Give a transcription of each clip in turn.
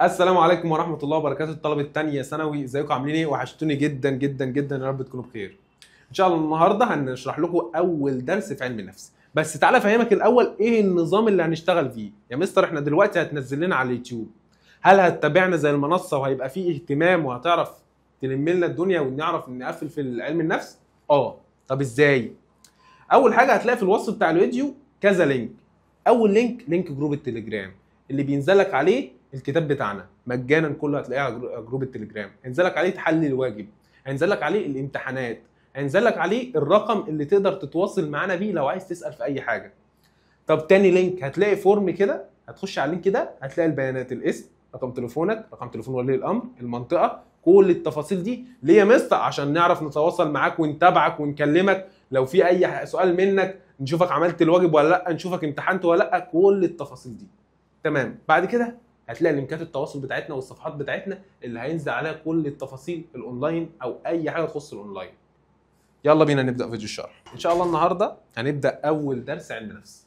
السلام عليكم ورحمة الله وبركاته. الطلبة التانية ثانوي، ازيكم عاملين ايه؟ وحشتوني جدا جدا جدا، يا رب تكونوا بخير. ان شاء الله النهارده هنشرح لكم اول درس في علم النفس، بس تعالى افهمك الاول ايه النظام اللي هنشتغل فيه. يا مستر احنا دلوقتي هتنزل لنا على اليوتيوب، هل هتتابعنا زي المنصة وهيبقى فيه اهتمام وهتعرف تلم لنا الدنيا ونعرف نقفل في علم النفس؟ طب ازاي؟ اول حاجة هتلاقي في الوصف بتاع الفيديو كذا لينك. اول لينك جروب التليجرام اللي بينزلك عليه الكتاب بتاعنا مجانا، كله هتلاقيه على جروب التليجرام. هينزلك عليه تحلي الواجب، هينزلك عليه الامتحانات، هينزلك عليه الرقم اللي تقدر تتواصل معانا بيه لو عايز تسأل في اي حاجة. طب تاني لينك هتلاقي فورم كده، هتخش على اللينك ده هتلاقي البيانات، الاسم، رقم تليفونك، رقم تليفون ولي الامر، المنطقة، كل التفاصيل دي ليه يا مستر؟ عشان نعرف نتواصل معاك ونتابعك ونكلمك لو في اي سؤال منك، نشوفك عملت الواجب ولا لا، نشوفك امتحنت ولا لا، كل التفاصيل دي. تمام. بعد كده هتلاقي لينكات التواصل بتاعتنا والصفحات بتاعتنا اللي هينزل عليها كل التفاصيل الاونلاين او اي حاجه تخص الاونلاين. يلا بينا نبدا فيديو الشرح. ان شاء الله النهارده هنبدا اول درس علم نفس.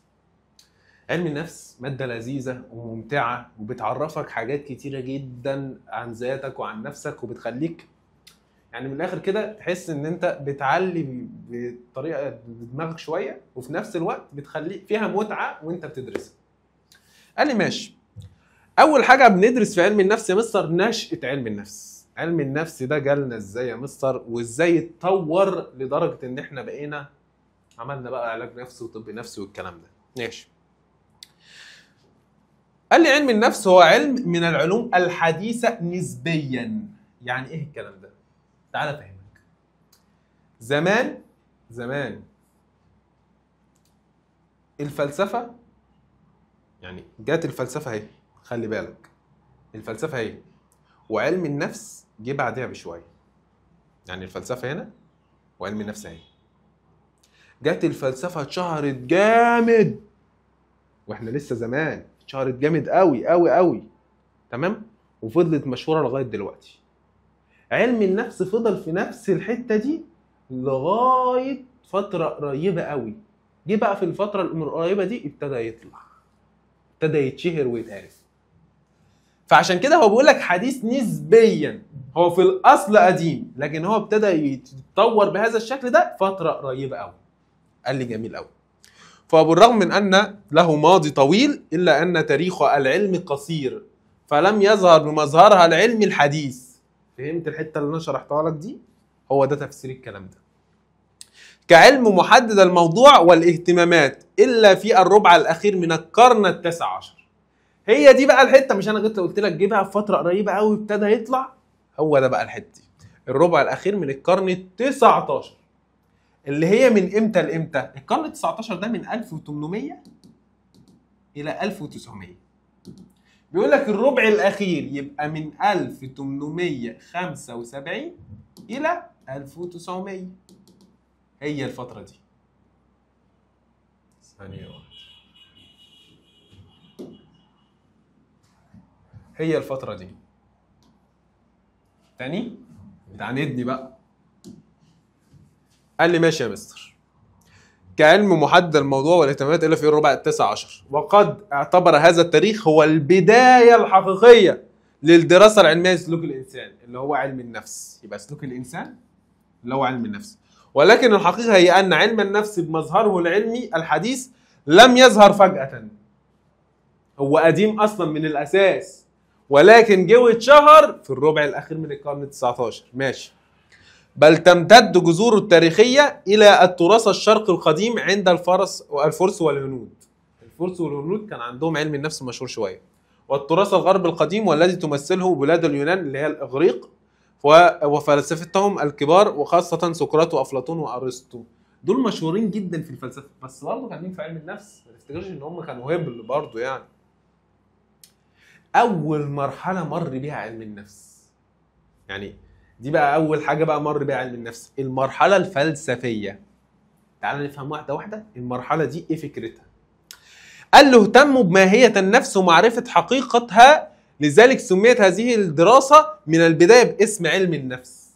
علم النفس ماده لذيذه وممتعه وبتعرفك حاجات كتيره جدا عن ذاتك وعن نفسك، وبتخليك يعني من الاخر كده تحس ان انت بتعلي بطريقه دماغك شويه، وفي نفس الوقت بتخليك فيها متعه وانت بتدرسها. قال لي ماشي. اول حاجه بندرس في علم النفس يا مستر نشأة علم النفس. علم النفس ده جالنا ازاي يا مستر، وازاي اتطور لدرجه ان احنا بقينا عملنا بقى علاج نفسي وطب نفسي والكلام ده. ماشي. قال لي علم النفس هو علم من العلوم الحديثه نسبيا. يعني ايه الكلام ده؟ تعال افهمك. زمان الفلسفه، يعني جات الفلسفه اهي، خلي بالك الفلسفه اهي وعلم النفس جه بعدها بشويه. يعني الفلسفه هنا وعلم النفس اهي. جت الفلسفه اتشهرت جامد واحنا لسه زمان، اتشهرت جامد قوي قوي قوي. تمام. وفضلت مشهوره لغايه دلوقتي. علم النفس فضل في نفس الحته دي لغايه فتره قريبه قوي. جه بقى في الفتره القريبه دي ابتدى يطلع، ابتدى يتشهر ويتعرف. فعشان كده هو بيقول لك حديث نسبيا. هو في الاصل قديم، لكن هو ابتدى يتطور بهذا الشكل ده فتره قريبه قوي. قال لي جميل قوي. فبالرغم من ان له ماضي طويل الا ان تاريخ العلم قصير، فلم يظهر بمظهرها العلمي الحديث. فهمت الحته اللي انا شرحتها لك دي؟ هو ده تفسير الكلام ده. كعلم محدد الموضوع والاهتمامات الا في الربع الاخير من القرن التاسع عشر. هي دي بقى الحته، مش انا قلت لك جه بقى في فتره قريبه قوي ابتدى يطلع. هو ده بقى الحته دي، الربع الاخير من القرن التاسع عشر، اللي هي من امتى لامتى؟ القرن ال 19 ده من 1800 الى 1900. بيقول لك الربع الاخير يبقى من 1875 الى 1900. هي الفتره دي. ثانيه واحده. هي الفتره دي. تاني بتعاندني بقى. قال لي ماشي يا مستر. كعلم محدد الموضوع والاهتمامات الا في الربع التاسع عشر، وقد اعتبر هذا التاريخ هو البدايه الحقيقيه للدراسه العلميه لسلوك الانسان، اللي هو علم النفس. يبقى سلوك الانسان اللي هو علم النفس. ولكن الحقيقه هي ان علم النفس بمظهره العلمي الحديث لم يظهر فجاه. هو قديم اصلا من الاساس، ولكن جه واتشهر في الربع الاخير من القرن ال 19. ماشي. بل تمتد جذوره التاريخية إلى التراث الشرقي القديم عند الفرس والهنود. الفرس والهنود كان عندهم علم النفس مشهور شوية. والتراث الغربي القديم والذي تمثله بلاد اليونان اللي هي الإغريق وفلسفتهم الكبار، وخاصة سقراط وأفلاطون وأرسطو. دول مشهورين جدا في الفلسفة، بس برضه كانوا في علم النفس. ما تفتكرش إن هم كانوا هبل برضه يعني. أول مرحلة مر بها علم النفس، يعني دي بقى اول حاجه بقى مر بيها علم النفس، المرحله الفلسفيه. تعال نفهم واحده واحده المرحله دي ايه فكرتها. قال له اهتموا بماهيه النفس ومعرفه حقيقتها، لذلك سميت هذه الدراسه من البدايه باسم علم النفس.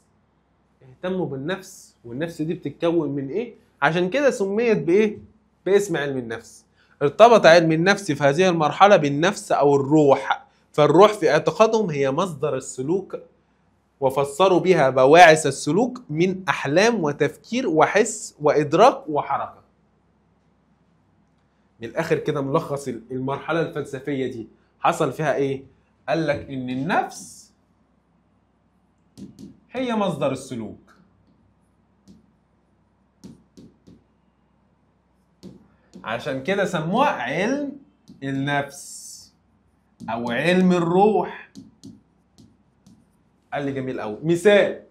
اهتموا بالنفس، والنفس دي بتتكون من ايه، عشان كده سميت بايه؟ باسم علم النفس. ارتبط علم النفس في هذه المرحله بالنفس او الروح، فالروح في اعتقادهم هي مصدر السلوك، وفسروا بها بواعث السلوك من أحلام وتفكير وحس وإدراك وحركة. من الآخر كده ملخص المرحلة الفلسفية دي حصل فيها إيه؟ قال لك إن النفس هي مصدر السلوك، عشان كده سموها علم النفس أو علم الروح. قال لي جميل قوي. مثال: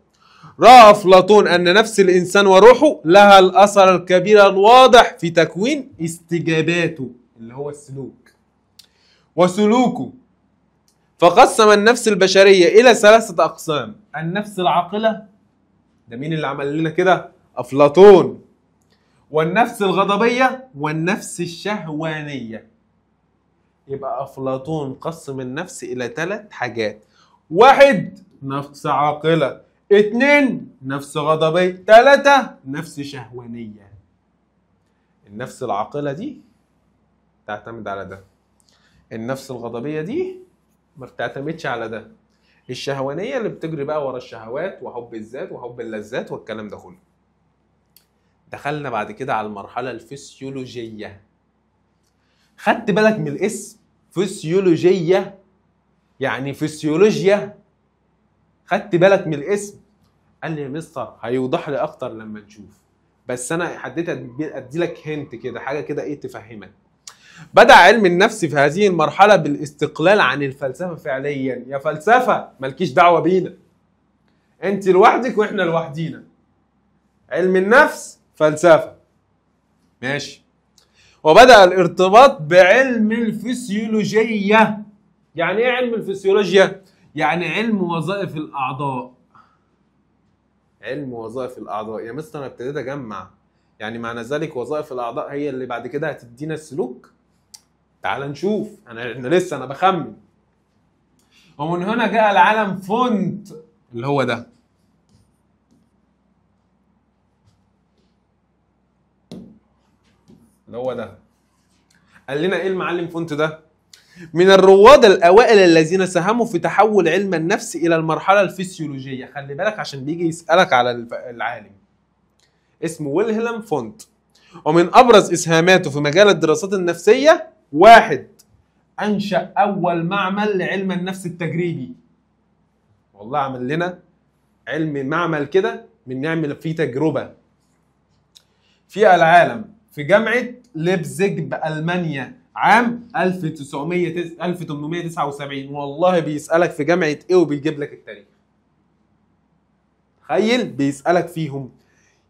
رأى أفلاطون أن نفس الإنسان وروحه لها الأثر الكبير الواضح في تكوين استجاباته اللي هو السلوك وسلوكه، فقسم النفس البشرية إلى 3 أقسام: النفس العاقلة، ده مين اللي عمل لنا كده؟ أفلاطون. والنفس الغضبية والنفس الشهوانية. يبقى أفلاطون قسم النفس إلى 3 حاجات: 1 نفس عاقلة، 2 نفس غضبية، 3 نفس شهوانية. النفس العاقلة دي تعتمد على ده، النفس الغضبية دي ما بتعتمدش على ده، الشهوانية اللي بتجري بقى ورا الشهوات وحب الذات وحب اللذات والكلام ده كله. دخلنا بعد كده على المرحلة الفسيولوجية. خدت بالك من الاسم فسيولوجية؟ يعني فسيولوجيا. خدت بالك من الاسم؟ قال لي يا مستر هيوضح لي اكتر لما نشوف، بس انا حددت ادي لك هنت كده، حاجه كده ايه تفهمك. بدأ علم النفس في هذه المرحله بالاستقلال عن الفلسفه فعليا. يا فلسفه مالكيش دعوه بينا، انت لوحدك واحنا لوحدينا. علم النفس فلسفه ماشي. وبدأ الارتباط بعلم الفسيولوجيه. يعني ايه علم الفسيولوجيا؟ يعني علم وظائف الاعضاء. علم وظائف الاعضاء. يا مستر انا ابتديت اجمع، يعني معنى ذلك وظائف الاعضاء هي اللي بعد كده هتدينا السلوك؟ تعال نشوف. انا لسه انا بخمن. ومن هنا جاء العالم فونت اللي هو ده. اللي هو ده قال لنا ايه المعلم فونت ده؟ من الرواد الاوائل الذين ساهموا في تحول علم النفس الى المرحله الفسيولوجيه. خلي بالك عشان بيجي يسالك على العالم. اسمه ويلهلم فونت. ومن ابرز اسهاماته في مجال الدراسات النفسيه: 1 انشا اول معمل لعلم النفس التجريبي. والله عمل لنا علم معمل كده من نعمل فيه تجربه في العالم في جامعه ليبزيج بالمانيا عام 1879. والله بيسألك في جامعة ايه وبيجيب لك التاريخ. تخيل بيسألك فيهم.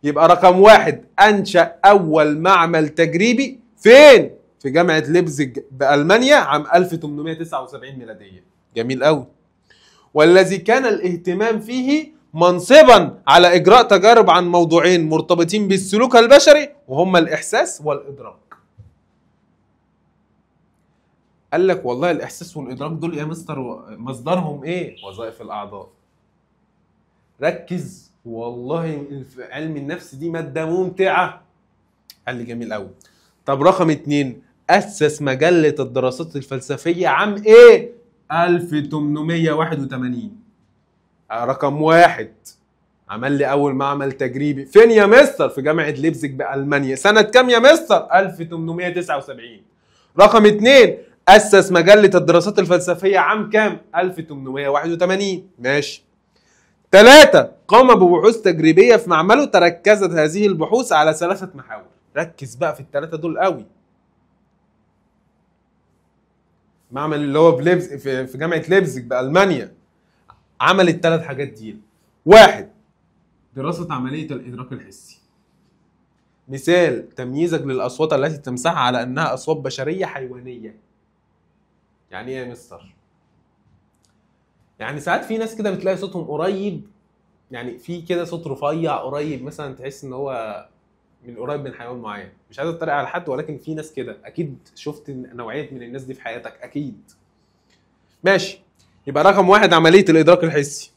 يبقى رقم 1 أنشأ أول معمل تجريبي فين؟ في جامعة ليبزيج بألمانيا عام 1879 ميلادية. جميل قوي. والذي كان الاهتمام فيه منصبا على إجراء تجارب عن موضوعين مرتبطين بالسلوك البشري وهما الإحساس والإدراك. قال لك والله الإحساس والإدراك دول يا مستر مصدرهم إيه؟ وظائف الأعضاء. ركز والله علم النفس دي مادة ممتعة. قال لي جميل قوي. طب رقم 2 أسس مجلة الدراسات الفلسفية عام إيه؟ 1881. رقم 1 عمل لي أول معمل تجريبي فين يا مستر؟ في جامعة ليبزيج بألمانيا. سنة كام يا مستر؟ 1879. رقم 2 أسس مجلة الدراسات الفلسفية عام كام؟ 1881. ماشي. 3 قام ببحوث تجريبية في معمله تركزت هذه البحوث على 3 محاور. ركز بقى في ال3 دول قوي. معمل اللي هو في جامعة ليبزيج بألمانيا عمل ال3 حاجات دي. 1 دراسة عملية الإدراك الحسي. مثال: تمييزك للأصوات التي تمسحها على أنها أصوات بشرية حيوانية. يعني ايه يا مستر؟ يعني ساعات في ناس كده بتلاقي صوتهم قريب، يعني في كده صوت رفيع قريب مثلا تحس ان هو من قريب من حيوان معين. مش عايز اتريق على حد ولكن في ناس كده، اكيد شفت نوعيه من الناس دي في حياتك اكيد. ماشي. يبقى رقم 1 عمليه الادراك الحسي.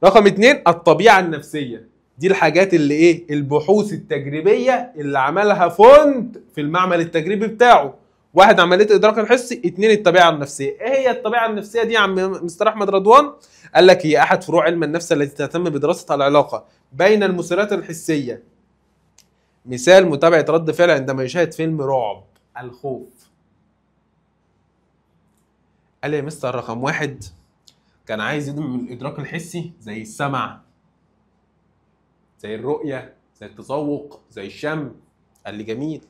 رقم 2 الطبيعه النفسيه. دي الحاجات اللي ايه؟ البحوث التجريبيه اللي عملها فونت في المعمل التجريبي بتاعه. واحد عمليه ادراك الحسي، 2 الطبيعه النفسيه. ايه هي الطبيعه النفسيه دي يا عم مستر احمد رضوان؟ قال لك هي احد فروع علم النفس التي تهتم بدراسه العلاقه بين المثيرات الحسيه. مثال متابعه رد فعل عندما يشاهد فيلم رعب، الخوف. قال لي يا مستر رقم 1 كان عايز يدمج الادراك الحسي زي السمع، زي الرؤيه، زي التذوق، زي الشم. قال لي جميل.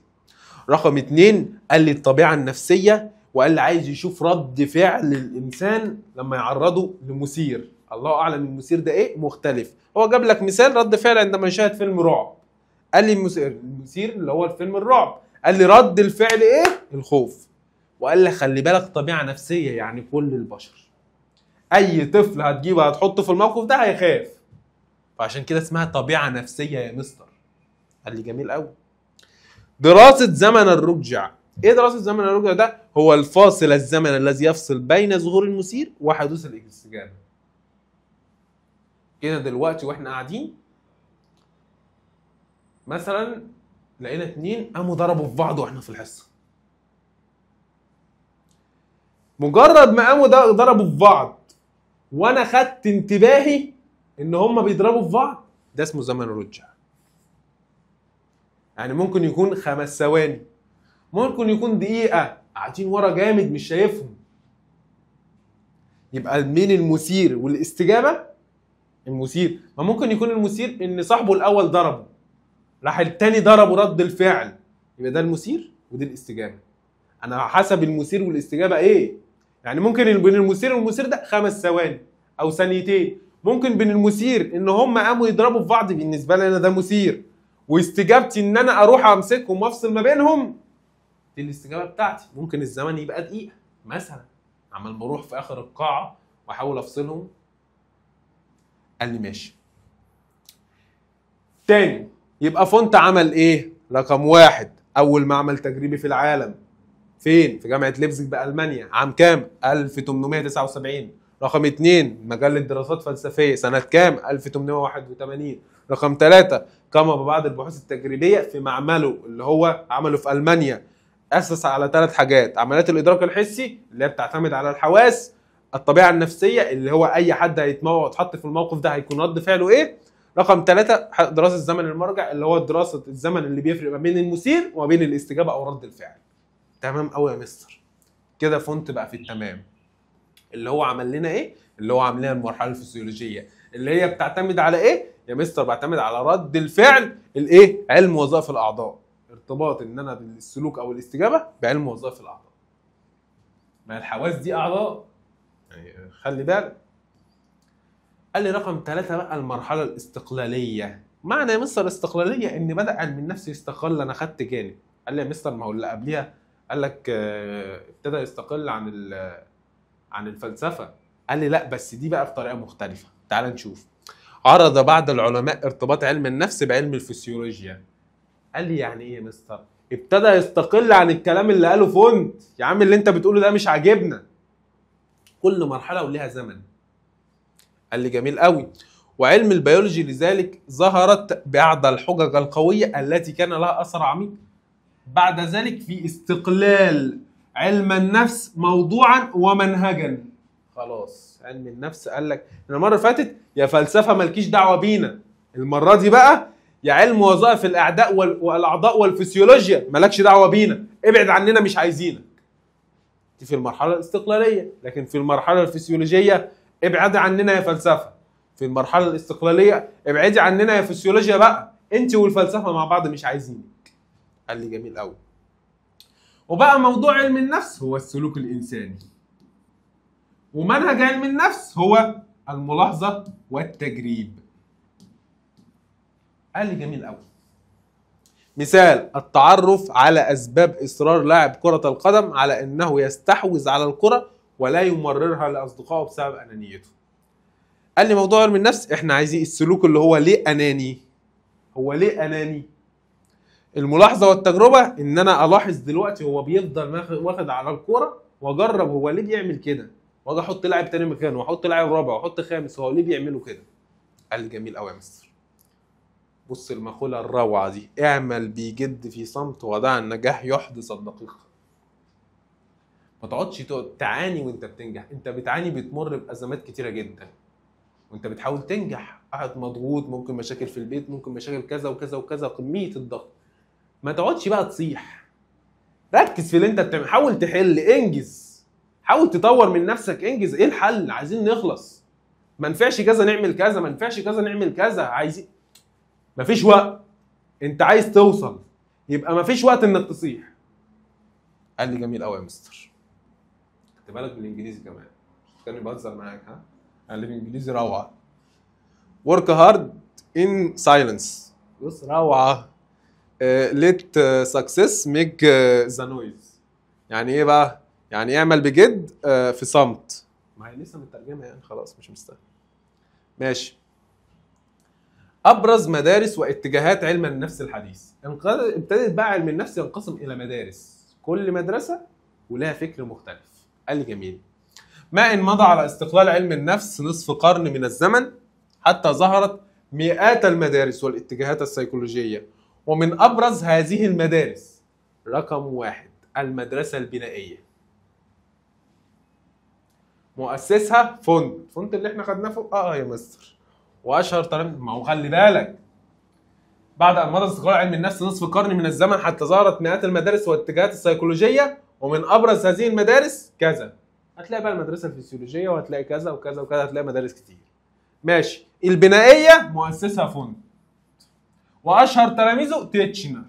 رقم 2 قال لي الطبيعه النفسيه، وقال لي عايز يشوف رد فعل الانسان لما يعرضه لمثير، الله اعلم المثير ده ايه، مختلف. هو جاب لك مثال رد فعل عندما يشاهد فيلم رعب، قال لي المثير اللي هو الفيلم الرعب، قال لي رد الفعل ايه، الخوف. وقال لي خلي بالك طبيعه نفسيه، يعني كل البشر اي طفل هتجيبه هتحطه في الموقف ده هيخاف، فعشان كده اسمها طبيعه نفسيه يا مستر. قال لي جميل قوي. دراسه زمن الرجع. ايه دراسه زمن الرجع ده؟ هو الفاصل الزمن الذي يفصل بين ظهور المثير وحدوث الاستجابه. كده دلوقتي واحنا قاعدين مثلا لقينا 2 قاموا ضربوا في بعض واحنا في الحصه. مجرد ما قاموا ضربوا في بعض وانا خدت انتباهي ان هم بيضربوا في بعض، ده اسمه زمن الرجع. يعني ممكن يكون 5 ثواني، ممكن يكون دقيقة، قاعدين ورا جامد مش شايفهم. يبقى مين المثير والاستجابة؟ المثير. ما ممكن يكون المثير ان صاحبه الاول ضربه، راح التاني ضربه رد الفعل، يبقى ده المثير ودي الاستجابة. انا حسب المثير والاستجابة ايه. يعني ممكن بين المثير والمثير ده 5 ثواني او ثانيتين، ممكن بين المثير ان هم قاموا يضربوا في بعض، بالنسبة لي انا ده مثير، واستجابتي ان انا اروح امسكهم وافصل ما بينهم، دي الاستجابه بتاعتي. ممكن الزمن يبقى دقيقه مثلا، عمال بروح في اخر القاعه واحاول افصلهم. قال لي ماشي. تاني، يبقى فونت عمل ايه؟ رقم 1 اول معمل تجريبي في العالم، فين؟ في جامعه ليبزيج بألمانيا، عام كام؟ 1879. رقم 2 مجله دراسات فلسفيه، سنه كام؟ 1881. رقم 3 قام ببعض البحوث التجريبيه في معمله اللي هو عمله في المانيا، اسس على 3 حاجات: عمليات الادراك الحسي اللي هي بتعتمد على الحواس، الطبيعه النفسيه اللي هو اي حد هيتحط في الموقف ده هيكون رد فعله ايه، رقم 3 دراسه زمن المرجع اللي هو دراسه الزمن اللي بيفرق ما بين المثير وما بين الاستجابه او رد الفعل. تمام قوي يا مستر. كده فونت بقى في التمام. اللي هو عمل لنا ايه؟ اللي هو عامل لنا المرحله الفسيولوجيه اللي هي بتعتمد على ايه يا مستر؟ بتعتمد على رد الفعل الايه؟ علم وظائف الاعضاء. ارتباط ان انا بالسلوك او الاستجابه بعلم وظائف الاعضاء. ما الحواس دي اعضاء، يعني خلي بالك. قال لي رقم 3 بقى المرحله الاستقلاليه. معنى يا مستر استقلاليه ان بدا علم النفس يستقل، انا خدت جانب. قال لي يا مستر ما هو اللي قبليها قال لك ابتدى يستقل عن الفلسفه. قال لي لا بس دي بقى بطريقه مختلفه، تعال نشوف. عرض بعض العلماء ارتباط علم النفس بعلم الفسيولوجيا. قال لي يعني ايه يا مستر؟ ابتدى يستقل عن الكلام اللي قاله فونت. يا عم اللي انت بتقوله ده مش عاجبنا، كل مرحله وليها زمن. قال لي جميل قوي. وعلم البيولوجي لذلك ظهرت بعض الحجج القويه التي كان لها اثر عميق بعد ذلك في استقلال علم النفس موضوعا ومنهجا. خلاص علم النفس قال لك المره اللي فاتت يا فلسفه مالكيش دعوه بينا، المره دي بقى يا علم وظائف الاعداء والاعضاء والفسيولوجيا مالكش دعوه بينا، ابعد عننا مش عايزينك. دي في المرحله الاستقلاليه. لكن في المرحله الفسيولوجيه ابعد عننا يا فلسفه. في المرحله الاستقلاليه ابعدي عننا يا فسيولوجيا بقى، انت والفلسفه مع بعض مش عايزينك. قال لي جميل قوي. وبقى موضوع علم النفس هو السلوك الانساني، ومنهج علم النفس هو الملاحظه والتجريب. قال لي جميل قوي. مثال التعرف على اسباب اصرار لاعب كره القدم على انه يستحوذ على الكره ولا يمررها لاصدقائه بسبب انانيته. قال لي موضوع علم النفس احنا عايزين السلوك اللي هو ليه اناني. هو ليه اناني؟ الملاحظه والتجربه ان انا الاحظ دلوقتي هو بيفضل واخد على الكوره واجرب هو ليه بيعمل كده، واجي احط لاعب تاني مكانه واحط لاعب رابع واحط خامس هو ليه بيعملوا كده. قال لي جميل قوي يا مستر. بص المقوله الروعه دي: اعمل بجد في صمت ودع النجاح يحدث الدقيقه. ما تقعدش تعاني وانت بتنجح، انت بتعاني، بتمر بازمات كتيره جدا وانت بتحاول تنجح، قاعد مضغوط، ممكن مشاكل في البيت، ممكن مشاكل كذا وكذا وكذا، كميه الضغط. ما تقعدش بقى تصيح، ركز في اللي انت بتعمل، حاول تحل، انجز، حاول تطور من نفسك، انجز. ايه الحل؟ عايزين نخلص، ما نفعش كذا نعمل كذا، ما نفعش كذا نعمل كذا، عايزين، مفيش وقت، انت عايز توصل، يبقى مفيش وقت انك تصيح. قال لي جميل قوي يا مستر، خد بالك من الانجليزي كمان، كان بهزر معاك. ها، قال لي بالانجليزي روعه. work hard in silence. بص روعه. let success make the noise. يعني ايه بقى؟ يعني اعمل بجد في صمت. ما هي لسه مترجمه يعني، خلاص مش مستاهل. ماشي. ابرز مدارس واتجاهات علم النفس الحديث. ابتدت بقى علم النفس ينقسم الى مدارس، كل مدرسه ولها فكر مختلف. قال لي جميل. ما ان مضى على استقلال علم النفس نصف قرن من الزمن حتى ظهرت مئات المدارس والاتجاهات السيكولوجيه، ومن ابرز هذه المدارس رقم 1 المدرسه البنائيه. مؤسسها فونت اللي احنا خدناه فوق. يا مستر. واشهر طريقه، ما هو خلي بالك، بعد ان مضى استقلال علم النفس نصف قرن من الزمن حتى ظهرت مئات المدارس والاتجاهات السيكولوجيه، ومن ابرز هذه المدارس كذا. هتلاقي بقى المدرسه الفسيولوجيه، وهتلاقي كذا وكذا وكذا، هتلاقي مدارس كتير. ماشي. البنائيه مؤسسها فونت، واشهر تلاميذه تيتشنر.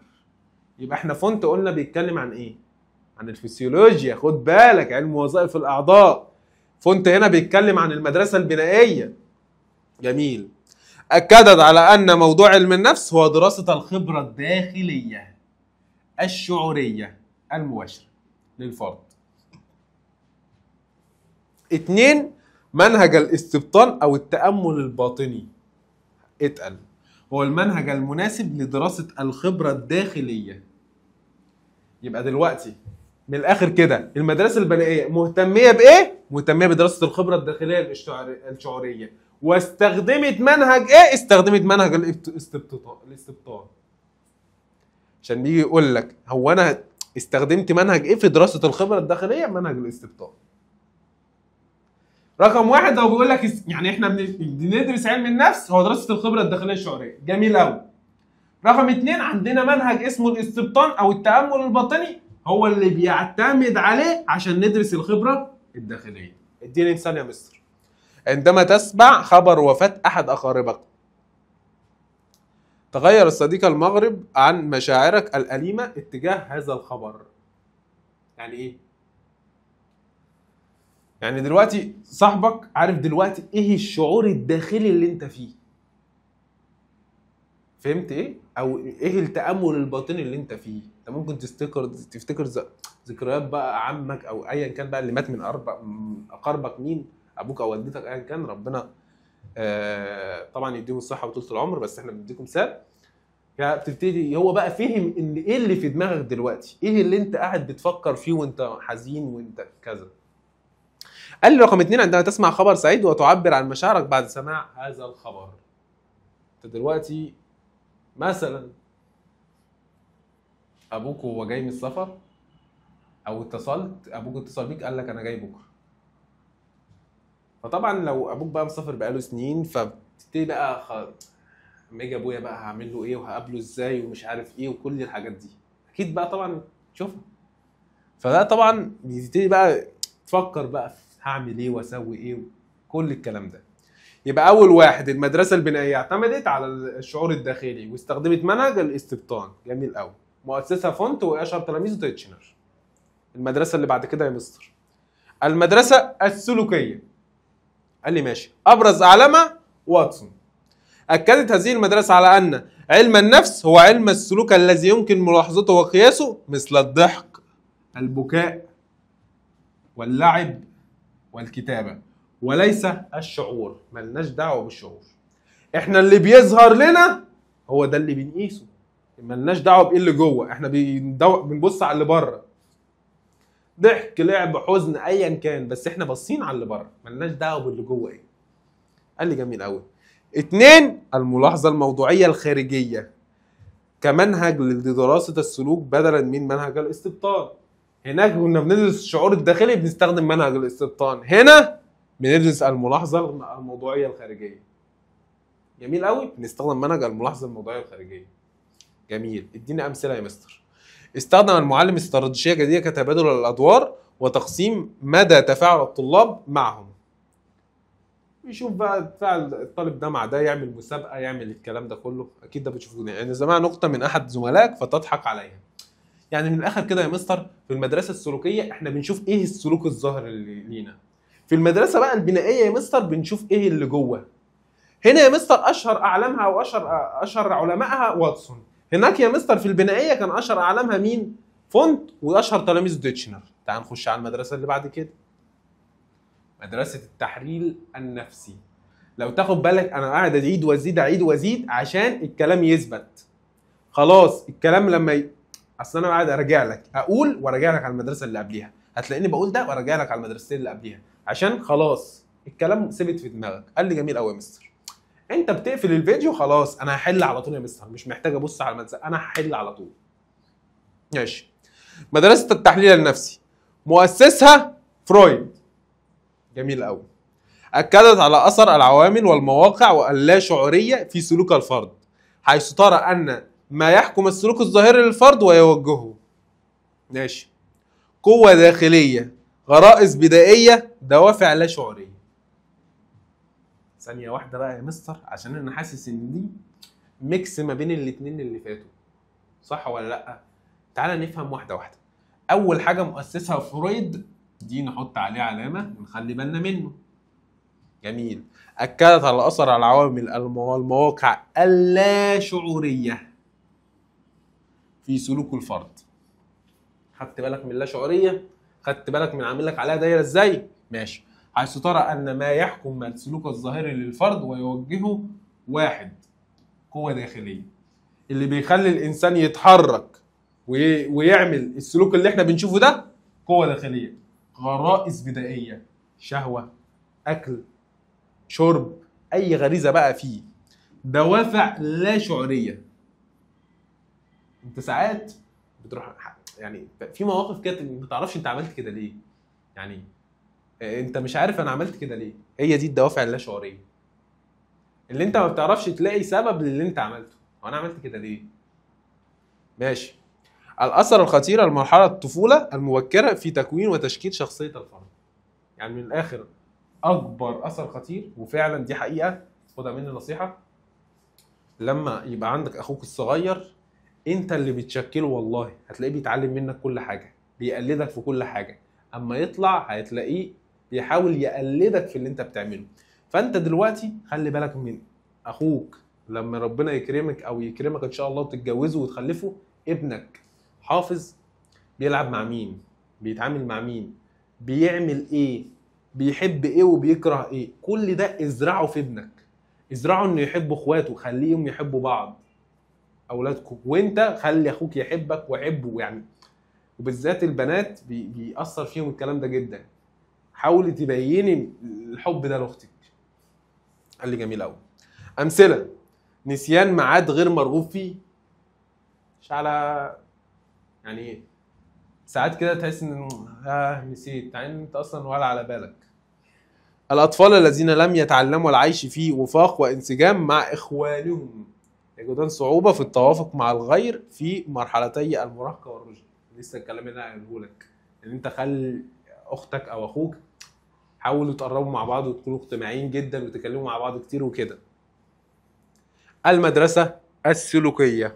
يبقى احنا فونت قلنا بيتكلم عن ايه؟ عن الفسيولوجيا، خد بالك، علم وظائف الاعضاء. فونت هنا بيتكلم عن المدرسه البنائيه. جميل. اكدت على ان موضوع علم النفس هو دراسه الخبره الداخليه الشعوريه المباشره للفرد. 2 منهج الاستبطان او التامل الباطني. اتقل. هو المنهج المناسب لدراسه الخبره الداخليه. يبقى دلوقتي من الاخر كده، المدرسه البنائيه مهتميه بايه؟ مهتميه بدراسه الخبره الداخليه الشعوريه. واستخدمت منهج ايه؟ استخدمت منهج الاستبطان. عشان بيجي يقول لك هو انا استخدمت منهج ايه في دراسه الخبره الداخليه؟ منهج الاستبطان. رقم 1 هو بيقول لك يعني احنا بندرس علم النفس هو دراسه الخبره الداخليه الشعوريه. جميل قوي. رقم 2 عندنا منهج اسمه الاستبطان او التامل الباطني، هو اللي بيعتمد عليه عشان ندرس الخبره الداخليه. اديني مثال يا مستر. عندما تسمع خبر وفاة احد اقاربك، تغير الصديق المغرب عن مشاعرك الأليمة اتجاه هذا الخبر. يعني ايه؟ يعني دلوقتي صاحبك عارف دلوقتي ايه الشعور الداخلي اللي انت فيه. فهمت ايه؟ او ايه التأمل الباطني اللي انت فيه. انت ممكن تفتكر ذكريات بقى عمك او ايا كان بقى اللي مات من اقاربك، مين؟ ابوك او والدتك، ايا كان، ربنا طبعا يديهم الصحه وطولة العمر، بس احنا بنديكم مثال. بتبتدي هو بقى فهم ان ايه اللي في دماغك دلوقتي، ايه اللي انت قاعد بتفكر فيه وانت حزين وانت كذا. قال لي رقم 2 عندما تسمع خبر سعيد وتعبر عن مشاعرك بعد سماع هذا الخبر. انت دلوقتي مثلا ابوك وهو جاي من السفر، او ابوك اتصل بيك قال لك انا جاي بكره. فطبعا لو ابوك بقى مسافر بقاله سنين، فبتبتدي بقى اما يجي ابويا بقى هعمل له ايه وهقابله ازاي ومش عارف ايه وكل الحاجات دي اكيد بقى طبعا تشوفها. فده طبعا بيبتدي بقى تفكر بقى هعمل ايه واسوي ايه وكل الكلام ده. يبقى اول واحد المدرسه البنائيه اعتمدت على الشعور الداخلي واستخدمت منهج الاستبطان. جميل قوي. مؤسسها فونت واشهر تلاميذه تيتشنر. المدرسه اللي بعد كده يا مستر المدرسه السلوكيه. قال لي ماشي. ابرز اعلامها واتسون. اكدت هذه المدرسه على ان علم النفس هو علم السلوك الذي يمكن ملاحظته وقياسه مثل الضحك، البكاء، واللعب، والكتابه، وليس الشعور. ملناش دعوه بالشعور، احنا اللي بيظهر لنا هو ده اللي بنقيسه. ملناش دعوه بايه اللي جوه، احنا بنبص على اللي بره. ضحك، لعب، حزن، ايا كان، بس احنا باصين على اللي بره، ملناش دعوه باللي جوه ايه. قال لي جميل قوي. 2 الملاحظه الموضوعيه الخارجيه كمنهج لدراسه السلوك بدلا من منهج الاستبطان. هناك كنا بندرس الشعور الداخلي بنستخدم منهج الاستبطان، هنا بندرس الملاحظه الموضوعيه الخارجيه. جميل قوي، بنستخدم منهج الملاحظه الموضوعيه الخارجيه. جميل، اديني امثله يا مستر. استخدم المعلم استراتيجيه جديده كتبادل الادوار وتقسيم مدى تفاعل الطلاب معهم. يشوف بقى تفاعل الطالب ده مع ده، يعمل مسابقه، يعمل الكلام ده كله. اكيد ده بتشوفه يعني سمع نقطه من احد زملائك فتضحك عليها. يعني من الاخر كده يا مستر، في المدرسه السلوكيه احنا بنشوف ايه السلوك الظاهر اللي لينا. في المدرسه بقى البنائيه يا مستر بنشوف ايه اللي جوه. هنا يا مستر اشهر اعلامها واشهر علمائها واتسون. هناك يا مستر في البنائيه كان اشهر اعلامها مين؟ فونت، واشهر تلاميذ ديتشنر. تعال نخش على المدرسه اللي بعد كده، مدرسه التحليل النفسي. لو تاخد بالك انا قاعد اعيد وازيد اعيد وازيد عشان الكلام يثبت. خلاص الكلام لما اصل انا قاعد ارجع لك اقول وارجع لك على المدرسه اللي قبليها، هتلاقيني بقول ده وارجع لك على المدرستين اللي قبليها عشان خلاص الكلام ثبت في دماغك. قال لي جميل قوي يا مستر، انت بتقفل الفيديو خلاص انا هحل على طول يا مستر، مش محتاج ابص على المدرسه، انا هحل على طول. ماشي. مدرسه التحليل النفسي مؤسسها فرويد. جميل قوي. اكدت على اثر العوامل والمواقع واللاشعوريه في سلوك الفرد، حيث ترى ان ما يحكم السلوك الظاهري للفرد ويوجهه. ماشي. قوه داخليه، غرائز بدائيه، دوافع لا شعوريه. ثانيه واحده بقى يا مستر عشان انا حاسس ان دي ميكس ما بين الاثنين اللي فاتوا، صح ولا لا؟ تعالى نفهم واحده واحده. اول حاجه مؤسسها فرويد، دي نحط عليه علامه ونخلي بالنا منه. جميل. اكدت على اثر العوامل والمواقع اللاشعوريه في سلوك الفرد. خدت بالك من اللاشعوريه؟ خدت بالك من عامل لك عليها دايره ازاي؟ ماشي. حيث ترى ان ما يحكم السلوك الظاهري للفرد ويوجهه، واحد، قوه داخليه اللي بيخلي الانسان يتحرك ويعمل السلوك اللي احنا بنشوفه ده، قوه داخليه. غرائز بدائيه، شهوه، اكل، شرب، اي غريزه بقى فيه. دوافع لا شعوريه، انت ساعات بتروح يعني في مواقف كده ما تعرفش انت عملت كده ليه، يعني انت مش عارف انا عملت كده ليه. هي دي الدوافع اللا شعوريه اللي انت ما بتعرفش تلاقي سبب للي انت عملته، وانا عملت كده ليه. ماشي. الاثر الخطير لمرحله الطفوله المبكره في تكوين وتشكيل شخصيه الفرد. يعني من الاخر اكبر اثر خطير، وفعلا دي حقيقه، خدها مني نصيحه، لما يبقى عندك اخوك الصغير انت اللي بتشكله، والله هتلاقيه بيتعلم منك كل حاجه، بيقلدك في كل حاجه، اما يطلع هتلاقيه بيحاول يقلدك في اللي انت بتعمله. فانت دلوقتي خلي بالك من اخوك لما ربنا يكرمك او يكرمك ان شاء الله وتتجوزه وتخلفه، ابنك حافظ بيلعب مع مين، بيتعامل مع مين، بيعمل ايه، بيحب ايه وبيكره ايه. كل ده ازرعه في ابنك، ازرعه انه يحب اخواته، خليهم يحبوا بعض اولادكم، وانت خلي اخوك يحبك وحبه يعني. وبالذات البنات بيأثر فيهم الكلام ده جدا. حاولي تبيني الحب ده لاختك. قال لي جميل قوي. امثله: نسيان ميعاد غير مرغوب فيه، مش على يعني ساعات كده تحس ان نسيت، يعني انت اصلا ولا على بالك. الاطفال الذين لم يتعلموا العيش في وفاق وانسجام مع اخوانهم يجدون صعوبه في التوافق مع الغير في مرحلتي المراهقه والرشد. لسه الكلام اللي انا قايله لك، ان انت خلي اختك او اخوك حاولوا تقربوا مع بعض وتكونوا اجتماعيين جدا وتتكلموا مع بعض كتير وكده. المدرسه السلوكيه.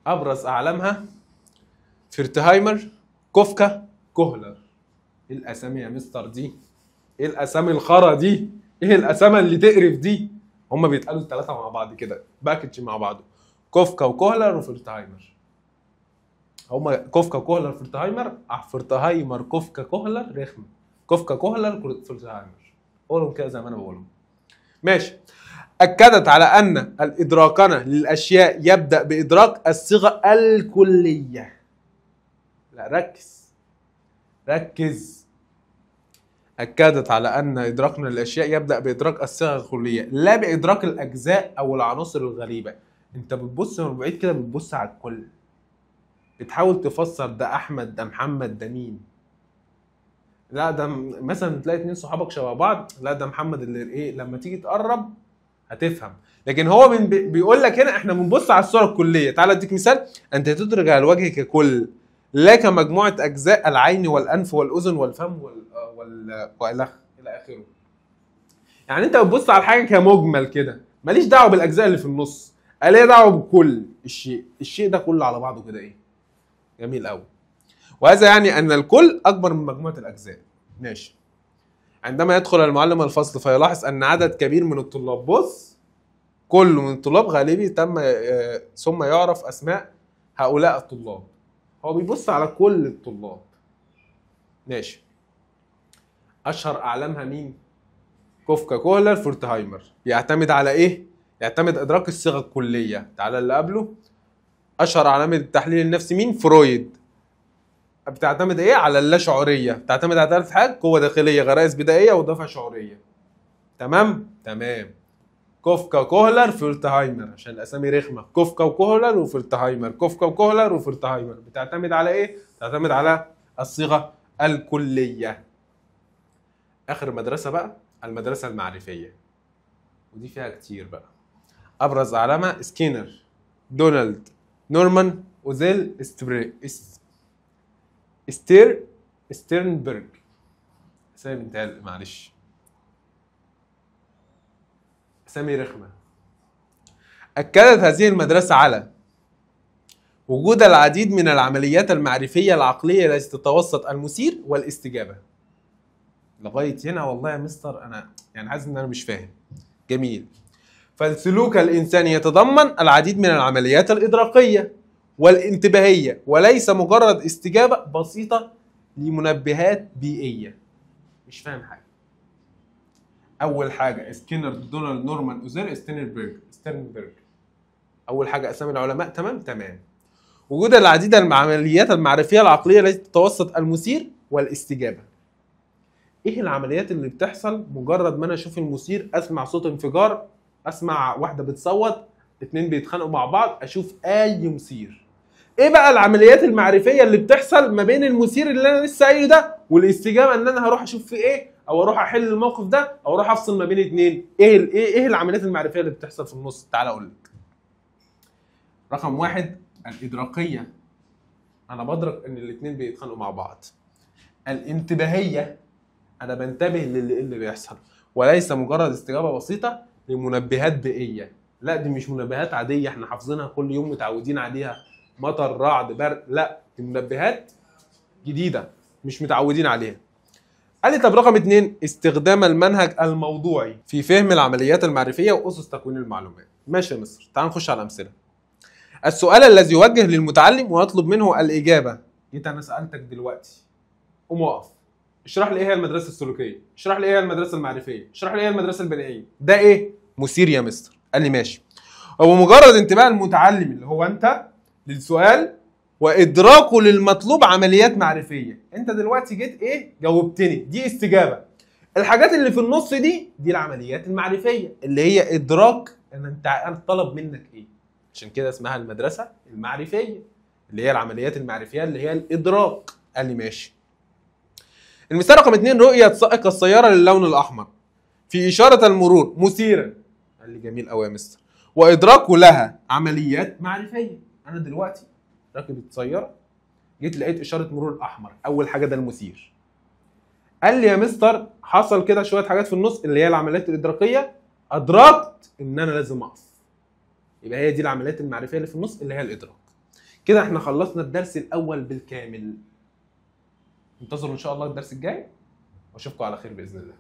ابرز اعلامها فرتهايمر، كوفكا، كوهلر. ايه الاسامي يا مستر دي؟ ايه الاسامي الخرا دي؟ ايه الاسامي اللي تقرف دي؟ هما بيتقالوا الثلاثه مع بعض كده باكج مع بعض، كوفكا وكوهلر وفرتهايمر. هما كوفكا كوهلر فرتهايمر، فرتهايمر كوفكا كوهلر، رخم، كوفكا كوهلر فرتهايمر، قولهم كده زي ما انا بقولهم. ماشي. أكدت على أن الإدراكنة للأشياء يبدأ بإدراك الصيغة الكلية. لا ركز ركز. أكدت على أن إدراكنا للأشياء يبدأ بإدراك الصيغة الكلية، لا بإدراك الأجزاء أو العناصر الغريبة. انت بتبص من بعيد كده، بتبص على الكل، بتحاول تفسر ده احمد، ده محمد، ده مين. لا ده مثلا تلاقي اتنين صحابك شبه بعض، لا ده محمد اللي ايه، لما تيجي تقرب هتفهم. لكن هو من بيقول لك هنا احنا بنبص على الصوره الكليه. تعال اديك مثال: انت تدرك على الوجه ككل لا كمجموعه اجزاء العين والانف والاذن والفم والى اخره. يعني انت بتبص على الحاجه كمجمل كده، ماليش دعوه بالاجزاء اللي في النص، ليا دعوه بكل الشيء ده كله على بعضه كده. ايه جميل قوي. وهذا يعني ان الكل اكبر من مجموعه الاجزاء. ماشي. عندما يدخل المعلم الفصل فيلاحظ ان عدد كبير من الطلاب، بص، كل من الطلاب غالبي تم ثم يعرف اسماء هؤلاء الطلاب. هو بيبص على كل الطلاب. ماشي. اشهر اعلامها مين؟ كوفكا، كوهلر، فورتهايمر. يعتمد على ايه؟ يعتمد ادراك الصيغه الكليه. تعالى اللي قبله. اشهر اعلام التحليل النفسي مين؟ فرويد. بتعتمد ايه؟ على اللاشعوريه. بتعتمد على ثلاث حاجات: قوه داخليه، غرائز بدائيه، ودافع شعوريه. تمام؟ تمام. كوفكا، كوهلر، فورتهايمر، عشان الاسامي رخمه. كوفكا وكوهلر وفورتهايمر، كوفكا وكوهلر وفورتهايمر. بتعتمد على ايه؟ بتعتمد على الصيغه الكليه. اخر مدرسه بقى المدرسه المعرفيه، ودي فيها كتير بقى. ابرز اعلامها سكينر، دونالد، نورمان، اوزيل، ستيرنبرج. اسامي بنتهال، معلش، اسامي رخمه. اكدت هذه المدرسه على وجود العديد من العمليات المعرفيه العقليه التي تتوسط المثير والاستجابه. لغايه هنا والله يا مستر انا يعني حاسس ان انا مش فاهم. جميل. فالسلوك الانساني يتضمن العديد من العمليات الادراكيه والانتباهيه، وليس مجرد استجابه بسيطه لمنبهات بيئيه. مش فاهم حاجه. اول حاجه سكينر، دونالد، نورمان، اوزيل، ستيرنبرج. اول حاجه اسامي العلماء. تمام. وجود العديد من العمليات المعرفيه العقليه التي تتوسط المثير والاستجابه. ايه العمليات اللي بتحصل مجرد ما انا اشوف المثير؟ اسمع صوت انفجار، اسمع واحده بتصوت، اتنين بيتخانقوا مع بعض، اشوف اي مثير. ايه بقى العمليات المعرفيه اللي بتحصل ما بين المثير اللي انا لسه قايله ده والاستجابه، ان انا هروح اشوف في ايه، او اروح احل الموقف ده، او اروح افصل ما بين اتنين؟ ايه العمليات المعرفيه اللي بتحصل في النص؟ تعال اقول لك. رقم واحد الادراكيه، انا بدرك ان الاتنين بيتخانقوا مع بعض. الانتباهيه، انا بنتبه اللي بيحصل، وليس مجرد استجابه بسيطه لمنبهات بيئيه. لا دي مش منبهات عاديه احنا حافظينها كل يوم متعودين عليها، مطر، رعد، برد. لا دي منبهات جديده مش متعودين عليها. قال لي طب رقم 2 استخدام المنهج الموضوعي في فهم العمليات المعرفيه واسس تكوين المعلومات. ماشي يا مصر، تعال نخش على امثله. السؤال الذي يوجه للمتعلم ويطلب منه الاجابه. جيت انا سالتك دلوقتي، قوم اقف اشرح لي ايه هي المدرسه السلوكيه، اشرح لي ايه هي المدرسه المعرفيه، اشرح لي ايه هي المدرسه البنائيه. ده ايه؟ مثير يا مستر. قال لي ماشي. هو مجرد انتباه المتعلم اللي هو انت للسؤال وادراكه للمطلوب عمليات معرفيه. انت دلوقتي جيت ايه؟ جاوبتني، دي استجابه. الحاجات اللي في النص دي العمليات المعرفيه اللي هي ادراك ان انت طلب منك ايه. عشان كده اسمها المدرسه المعرفيه، اللي هي العمليات المعرفيه اللي هي الادراك. قال لي ماشي. المثال رقم 2 رؤية سائق السيارة للون الأحمر في إشارة المرور مثيرا. قال لي جميل قوي يا مستر. وإدراكه لها عمليات معرفية. أنا دلوقتي راكب السيارة، جيت لقيت إشارة مرور أحمر، أول حاجة ده المثير. قال لي يا مستر حصل كده شوية حاجات في النص اللي هي العمليات الإدراكية، أدركت إن أنا لازم أقف. يبقى هي دي العمليات المعرفية اللي في النص اللي هي الإدراك. كده إحنا خلصنا الدرس الأول بالكامل. انتظروا ان شاء الله الدرس الجاي واشوفكم على خير باذن الله.